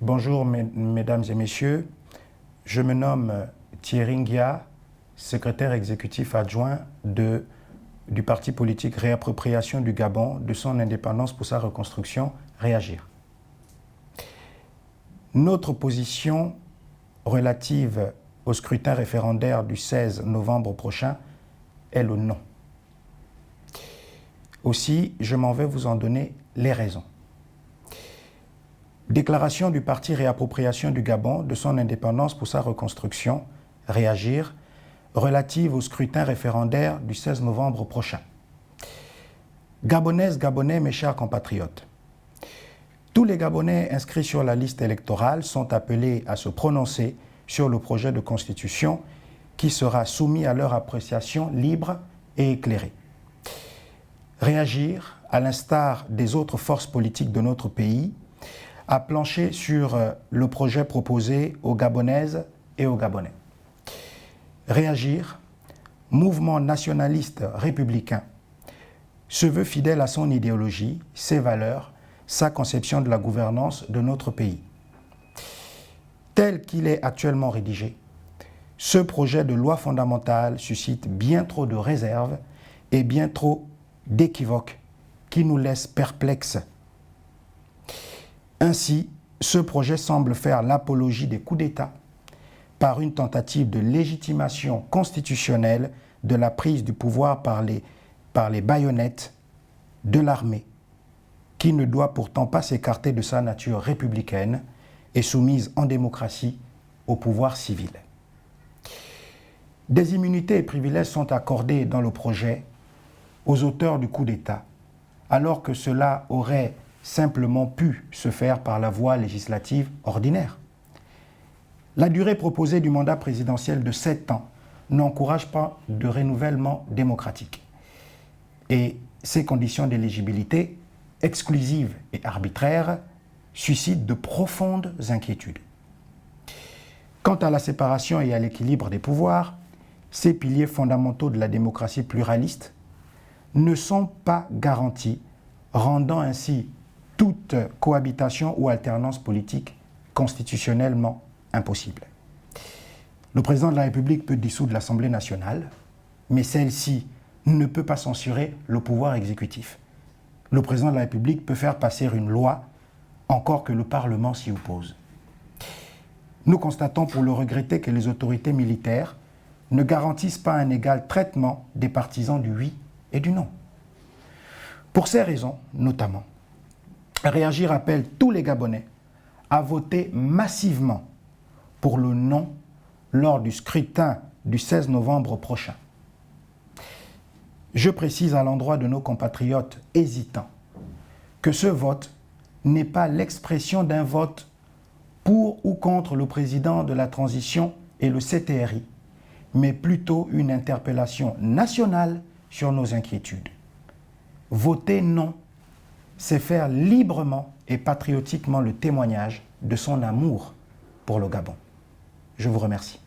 Bonjour mesdames et messieurs, je me nomme Thierry Ngia, secrétaire exécutif adjoint du parti politique Réappropriation du Gabon, de son indépendance pour sa reconstruction, Réagir. Notre position relative au scrutin référendaire du 16 novembre prochain est le non. Aussi, je m'en vais vous en donner les raisons. Déclaration du parti Réappropriation du Gabon de son indépendance pour sa reconstruction, Réagir, relative au scrutin référendaire du 16 novembre prochain. Gabonaises, Gabonais, mes chers compatriotes, tous les Gabonais inscrits sur la liste électorale sont appelés à se prononcer sur le projet de constitution qui sera soumis à leur appréciation libre et éclairée. Réagir, à l'instar des autres forces politiques de notre pays, a planché sur le projet proposé aux Gabonaises et aux Gabonais. Réagir, mouvement nationaliste républicain, se veut fidèle à son idéologie, ses valeurs, sa conception de la gouvernance de notre pays. Tel qu'il est actuellement rédigé, ce projet de loi fondamentale suscite bien trop de réserves et bien trop d'équivoques qui nous laissent perplexes. Ainsi, ce projet semble faire l'apologie des coups d'État par une tentative de légitimation constitutionnelle de la prise du pouvoir par les baïonnettes de l'armée, qui ne doit pourtant pas s'écarter de sa nature républicaine et soumise en démocratie au pouvoir civil. Des immunités et privilèges sont accordés dans le projet aux auteurs du coup d'État, alors que cela aurait simplement pu se faire par la voie législative ordinaire. La durée proposée du mandat présidentiel de 7 ans n'encourage pas de renouvellement démocratique. Et ces conditions d'éligibilité, exclusives et arbitraires, suscitent de profondes inquiétudes. Quant à la séparation et à l'équilibre des pouvoirs, ces piliers fondamentaux de la démocratie pluraliste ne sont pas garantis, rendant ainsi toute cohabitation ou alternance politique constitutionnellement impossible. Le président de la République peut dissoudre l'Assemblée nationale, mais celle-ci ne peut pas censurer le pouvoir exécutif. Le président de la République peut faire passer une loi, encore que le Parlement s'y oppose. Nous constatons pour le regretter que les autorités militaires ne garantissent pas un égal traitement des partisans du oui et du non. Pour ces raisons, notamment, Réagir appelle tous les Gabonais à voter massivement pour le non lors du scrutin du 16 novembre prochain. Je précise à l'endroit de nos compatriotes hésitants que ce vote n'est pas l'expression d'un vote pour ou contre le président de la transition et le CTRI, mais plutôt une interpellation nationale sur nos inquiétudes. Voter non, c'est faire librement et patriotiquement le témoignage de son amour pour le Gabon. Je vous remercie.